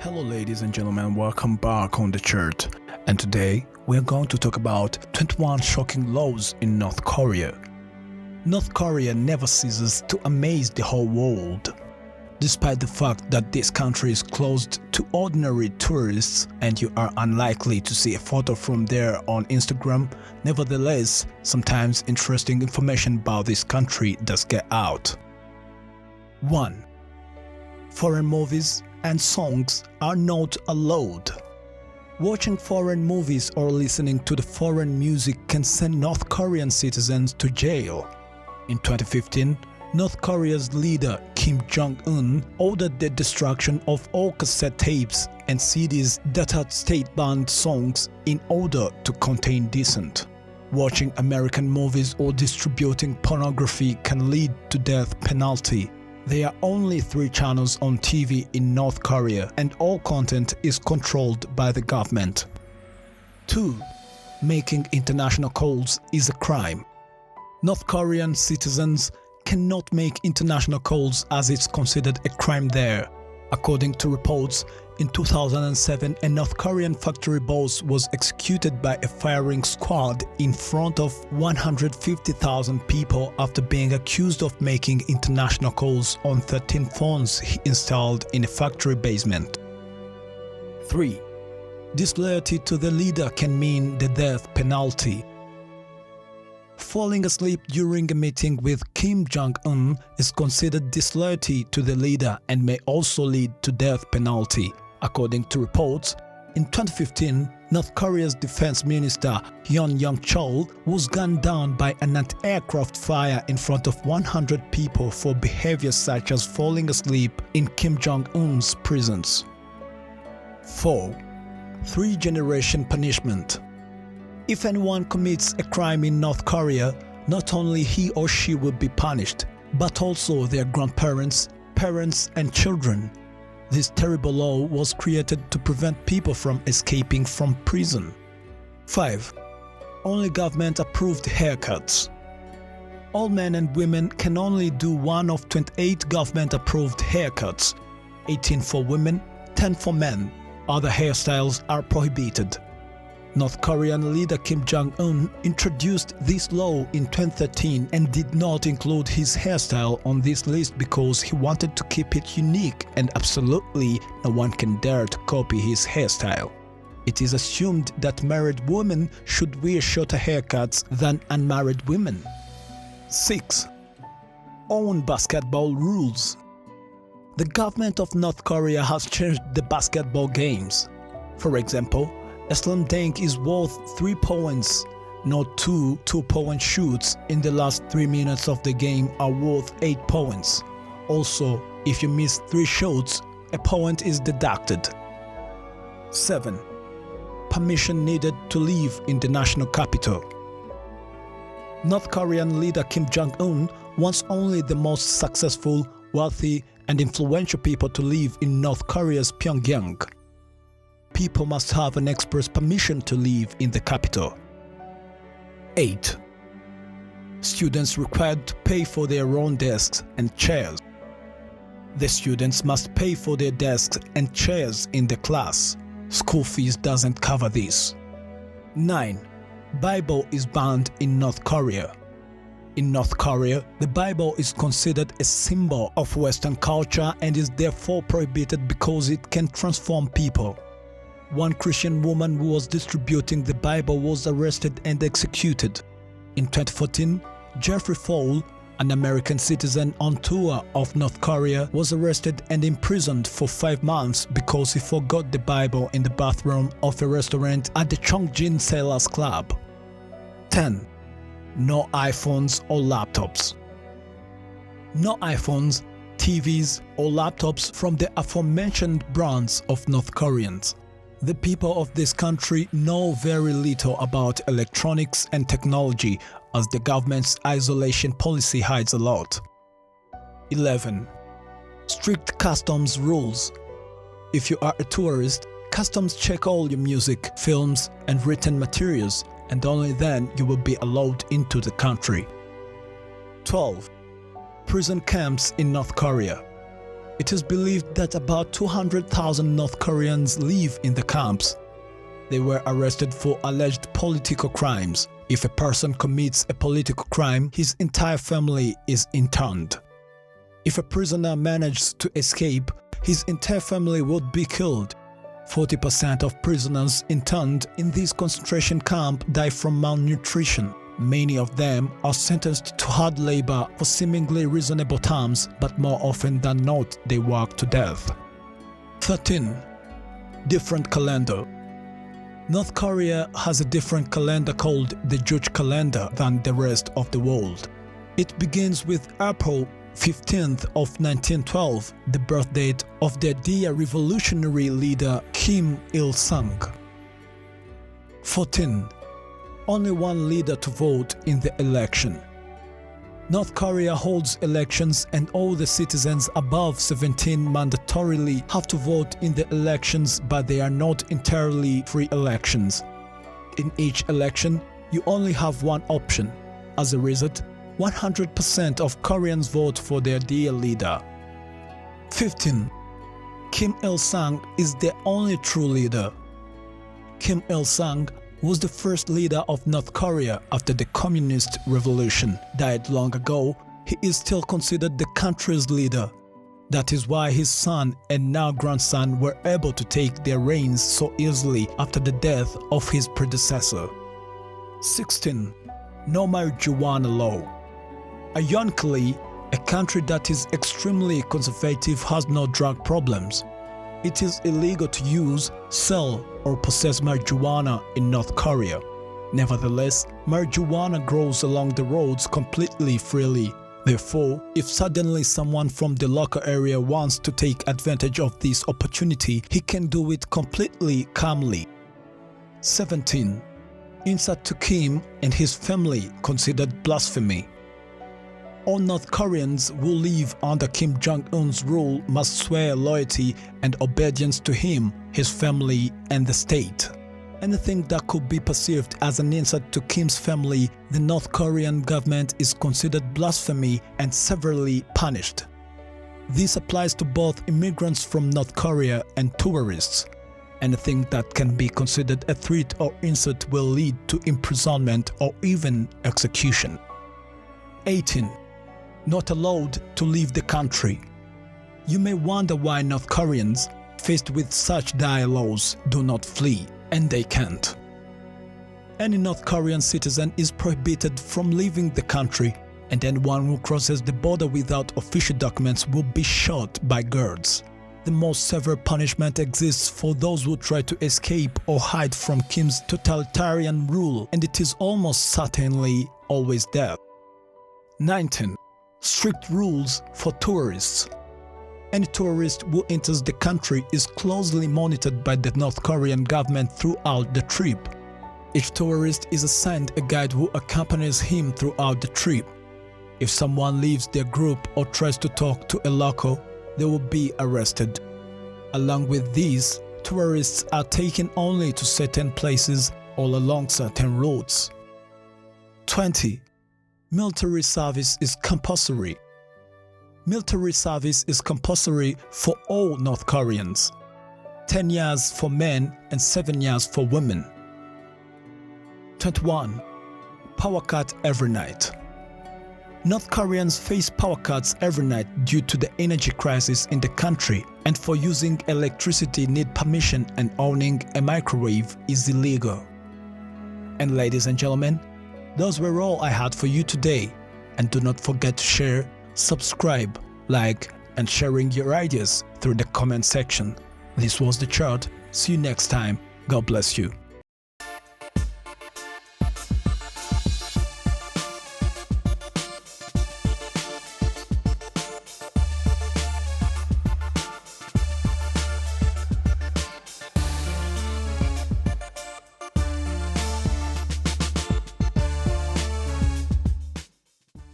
Hello ladies and gentlemen, welcome back on the chart. And today we are going to talk about 21 shocking laws in North Korea. North Korea never ceases to amaze the whole world. Despite the fact that this country is closed to ordinary tourists and you are unlikely to see a photo from there on Instagram, nevertheless, sometimes interesting information about this country does get out. 1. Foreign movies and songs are not allowed. Watching foreign movies or listening to the foreign music can send North Korean citizens to jail. In 2015, North Korea's leader Kim Jong-un ordered the destruction of all cassette tapes and CDs that had state-banned songs in order to contain dissent. Watching American movies or distributing pornography can lead to death penalty. There are only 3 channels on TV in North Korea and all content is controlled by the government. 2. Making international calls is a crime. North Korean citizens cannot make international calls as it's considered a crime there. According to reports, in 2007 a North Korean factory boss was executed by a firing squad in front of 150,000 people after being accused of making international calls on 13 phones he installed in a factory basement. 3. Disloyalty to the leader can mean the death penalty. Falling asleep during a meeting with Kim Jong-un is considered disloyalty to the leader and may also lead to death penalty. According to reports, in 2015, North Korea's defense minister Hyun Yong-chol was gunned down by an anti-aircraft fire in front of 100 people for behavior such as falling asleep in Kim Jong-un's prisons. 4. 3-generation punishment. If anyone commits a crime in North Korea, not only he or she will be punished, but also their grandparents, parents, and children. This terrible law was created to prevent people from escaping from prison. 5. Only government-approved haircuts. All men and women can only do one of 28 government-approved haircuts, 18 for women, 10 for men. Other hairstyles are prohibited. North Korean leader Kim Jong-un introduced this law in 2013 and did not include his hairstyle on this list because he wanted to keep it unique and absolutely no one can dare to copy his hairstyle. It is assumed that married women should wear shorter haircuts than unmarried women. 6. Own basketball rules. The government of North Korea has changed the basketball games. For example, a slam dunk is worth 3 points, not 2 2-point shoots in the last 3 minutes of the game are worth 8 points. Also, if you miss 3 shots, a point is deducted. 7. Permission needed to live in the national capital. North Korean leader Kim Jong-un wants only the most successful, wealthy, and influential people to live in North Korea's Pyongyang. People must have an express permission to live in the capital. 8. Students required to pay for their own desks and chairs. The students must pay for their desks and chairs in the class. School fees doesn't cover this. 9. Bible is banned in North Korea. In North Korea, the Bible is considered a symbol of Western culture and is therefore prohibited because it can transform people. One Christian woman who was distributing the Bible was arrested and executed. In 2014, Jeffrey Fall, an American citizen on tour of North Korea, was arrested and imprisoned for 5 months because he forgot the Bible in the bathroom of a restaurant at the Chongjin Sailors Club. 10. No iPhones or laptops. No iPhones, TVs, or laptops from the aforementioned brands of North Koreans. The people of this country know very little about electronics and technology as the government's isolation policy hides a lot. 11. Strict customs rules. If you are a tourist, customs check all your music, films, and written materials, and only then you will be allowed into the country. 12. Prison camps in North Korea. It is believed that about 200,000 North Koreans live in the camps. They were arrested for alleged political crimes. If a person commits a political crime, his entire family is interned. If a prisoner manages to escape, his entire family would be killed. 40% of prisoners interned in this concentration camp die from malnutrition. Many of them are sentenced to hard labor for seemingly reasonable terms, but more often than not, they work to death. 13. Different calendar. North Korea has a different calendar called the Jewish calendar than the rest of the world. It begins with April 15th of 1912, the birth date of their dear revolutionary leader Kim Il-sung. 14. Only one leader to vote in the election. North Korea holds elections and all the citizens above 17 mandatorily have to vote in the elections, but they are not entirely free elections. In each election, you only have one option. As a result, 100% of Koreans vote for their dear leader. 15. Kim Il-sung is the only true leader. Kim Il-sung was the first leader of North Korea after the Communist Revolution. Died long ago, he is still considered the country's leader. That is why his son and now grandson were able to take their reins so easily after the death of his predecessor. 16. No marijuana law. Ironically, a country that is extremely conservative has no drug problems. It is illegal to use, sell, or possess marijuana in North Korea. Nevertheless, marijuana grows along the roads completely freely. Therefore, if suddenly someone from the local area wants to take advantage of this opportunity, he can do it completely calmly. 17. Insult to Kim and his family considered blasphemy. All North Koreans who live under Kim Jong-un's rule must swear loyalty and obedience to him, his family, and the state. Anything that could be perceived as an insult to Kim's family, the North Korean government is considered blasphemy and severely punished. This applies to both immigrants from North Korea and tourists. Anything that can be considered a threat or insult will lead to imprisonment or even execution. 18. Not allowed to leave the country. You may wonder why North Koreans, faced with such dire laws, do not flee, and they can't. Any North Korean citizen is prohibited from leaving the country, and anyone who crosses the border without official documents will be shot by guards. The most severe punishment exists for those who try to escape or hide from Kim's totalitarian rule, and it is almost certainly always death. 19. Strict rules for tourists. Any tourist who enters the country is closely monitored by the North Korean government throughout the trip. Each tourist is assigned a guide who accompanies him throughout the trip. If someone leaves their group or tries to talk to a local, they will be arrested. Along with these, tourists are taken only to certain places or along certain routes. 20. Military service is compulsory. Military service is compulsory for all North Koreans. 10 years for men and 7 years for women. 21. Power cut every night. North Koreans face power cuts every night due to the energy crisis in the country, and for using electricity need permission, and owning a microwave is illegal. And ladies and gentlemen, those were all I had for you today. And do not forget to share, subscribe, like, and sharing your ideas through the comment section. This was The Chart. See you next time. God bless you.